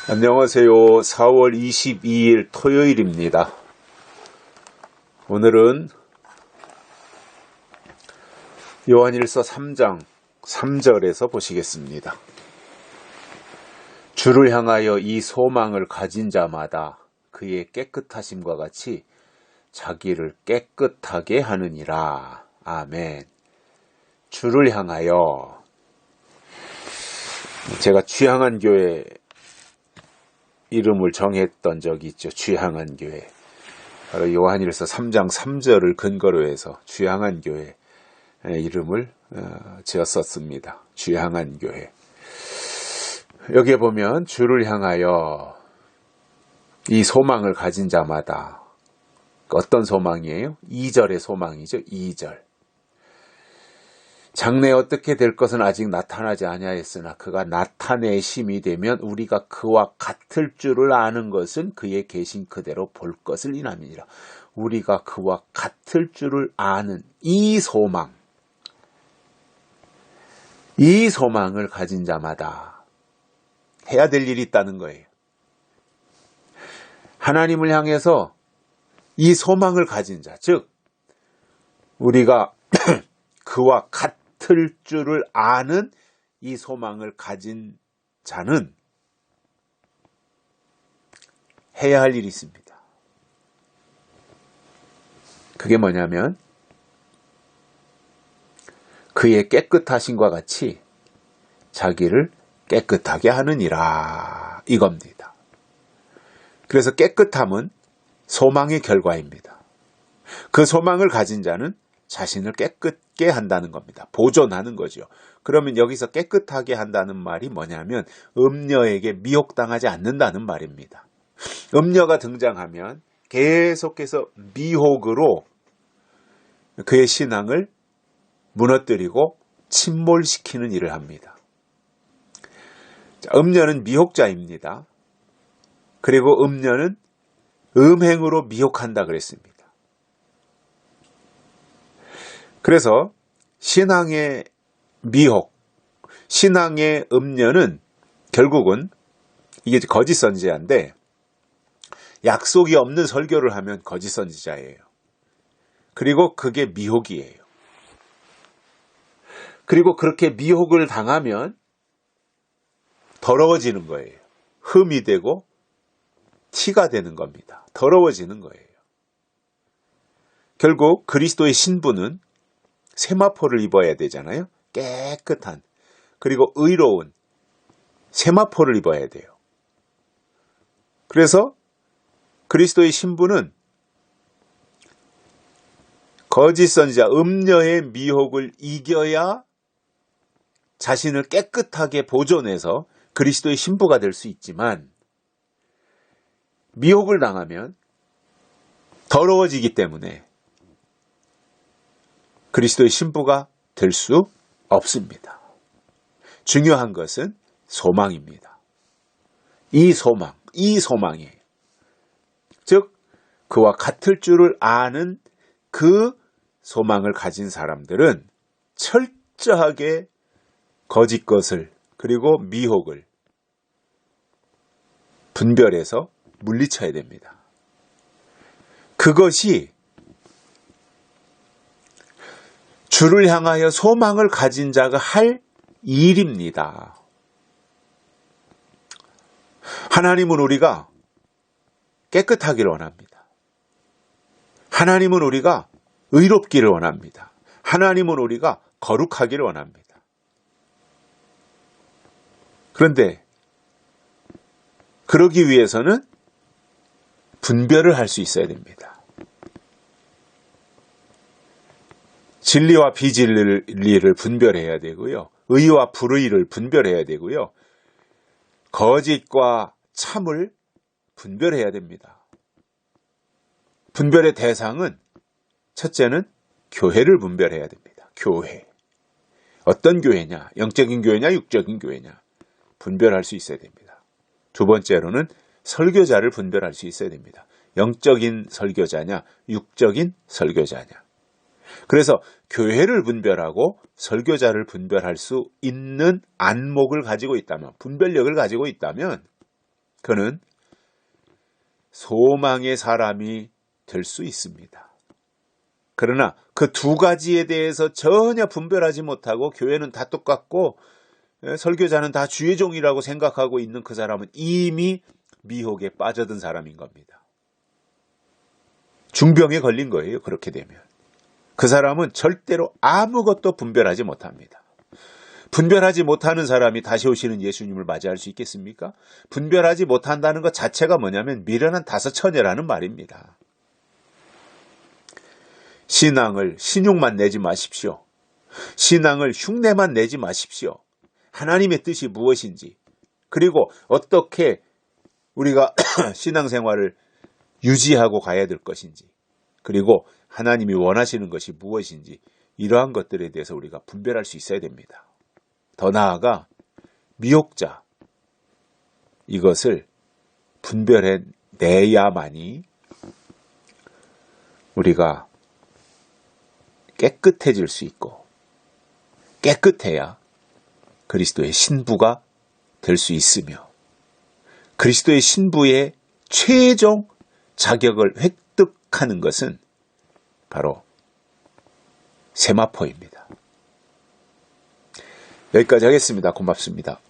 안녕하세요. 4월 22일 토요일입니다. 오늘은 요한일서 3장 3절에서 보시겠습니다. 주를 향하여 이 소망을 가진 자마다 그의 깨끗하심과 같이 자기를 깨끗하게 하느니라. 아멘. 주를 향하여, 제가 주향한 교회 이름을 정했던 적이 있죠. 주향한 교회. 바로 요한일서 3장 3절을 근거로 해서 주향한 교회 이름을 지었었습니다. 주향한 교회. 여기에 보면 주를 향하여 이 소망을 가진 자마다, 어떤 소망이에요? 2절의 소망이죠. 2절. 장래에 어떻게 될 것은 아직 나타나지 아니하였으나 그가 나타내심이 되면 우리가 그와 같을 줄을 아는 것은 그의 계신 그대로 볼 것을 인함이니라. 우리가 그와 같을 줄을 아는 이 소망, 이 소망을 가진 자마다 해야 될 일이 있다는 거예요. 하나님을 향해서 이 소망을 가진 자, 즉 우리가 그와 같을 줄을 아는 이 소망을 가진 자는 해야 할 일이 있습니다. 그게 뭐냐면 그의 깨끗하심과 같이 자기를 깨끗하게 하느니라, 이겁니다. 그래서 깨끗함은 소망의 결과입니다. 그 소망을 가진 자는 자신을 깨끗게 한다는 겁니다. 보존하는 거죠. 그러면 여기서 깨끗하게 한다는 말이 뭐냐면 음녀에게 미혹당하지 않는다는 말입니다. 음녀가 등장하면 계속해서 미혹으로 그의 신앙을 무너뜨리고 침몰시키는 일을 합니다. 자, 음녀는 미혹자입니다. 그리고 음녀는 음행으로 미혹한다 그랬습니다. 그래서 신앙의 미혹, 신앙의 음녀는 결국은 이게 거짓 선지자인데, 약속이 없는 설교를 하면 거짓 선지자예요. 그리고 그게 미혹이에요. 그리고 그렇게 미혹을 당하면 더러워지는 거예요. 흠이 되고 티가 되는 겁니다. 더러워지는 거예요. 결국 그리스도의 신부는 세마포를 입어야 되잖아요. 깨끗한, 그리고 의로운 세마포를 입어야 돼요. 그래서 그리스도의 신부는 거짓 선지자, 음녀의 미혹을 이겨야 자신을 깨끗하게 보존해서 그리스도의 신부가 될 수 있지만, 미혹을 당하면 더러워지기 때문에 그리스도의 신부가 될 수 없습니다. 중요한 것은 소망입니다. 이 소망이에요. 즉 그와 같을 줄을 아는 그 소망을 가진 사람들은 철저하게 거짓 것을, 그리고 미혹을 분별해서 물리쳐야 됩니다. 그것이 주를 향하여 소망을 가진 자가 할 일입니다. 하나님은 우리가 깨끗하기를 원합니다. 하나님은 우리가 의롭기를 원합니다. 하나님은 우리가 거룩하기를 원합니다. 그런데 그러기 위해서는 분별을 할 수 있어야 됩니다. 진리와 비진리를 분별해야 되고요. 의와 불의를 분별해야 되고요. 거짓과 참을 분별해야 됩니다. 분별의 대상은, 첫째는 교회를 분별해야 됩니다. 교회. 어떤 교회냐? 영적인 교회냐? 육적인 교회냐? 분별할 수 있어야 됩니다. 두 번째로는 설교자를 분별할 수 있어야 됩니다. 영적인 설교자냐? 육적인 설교자냐? 그래서 교회를 분별하고 설교자를 분별할 수 있는 안목을 가지고 있다면, 분별력을 가지고 있다면 그는 소망의 사람이 될 수 있습니다. 그러나 그 두 가지에 대해서 전혀 분별하지 못하고 교회는 다 똑같고 설교자는 다 주의 종이라고 생각하고 있는 그 사람은 이미 미혹에 빠져든 사람인 겁니다. 중병에 걸린 거예요. 그렇게 되면. 그 사람은 절대로 아무것도 분별하지 못합니다. 분별하지 못하는 사람이 다시 오시는 예수님을 맞이할 수 있겠습니까? 분별하지 못한다는 것 자체가 뭐냐면 미련한 다섯처녀라는 말입니다. 신앙을 신용만 내지 마십시오. 신앙을 흉내만 내지 마십시오. 하나님의 뜻이 무엇인지, 그리고 어떻게 우리가 신앙생활을 유지하고 가야 될 것인지, 그리고 하나님이 원하시는 것이 무엇인지, 이러한 것들에 대해서 우리가 분별할 수 있어야 됩니다. 더 나아가 미혹자, 이것을 분별해내야만이 우리가 깨끗해질 수 있고, 깨끗해야 그리스도의 신부가 될 수 있으며, 그리스도의 신부의 최종 자격을 획득하는 것은 바로 세마포입니다. 여기까지 하겠습니다. 고맙습니다.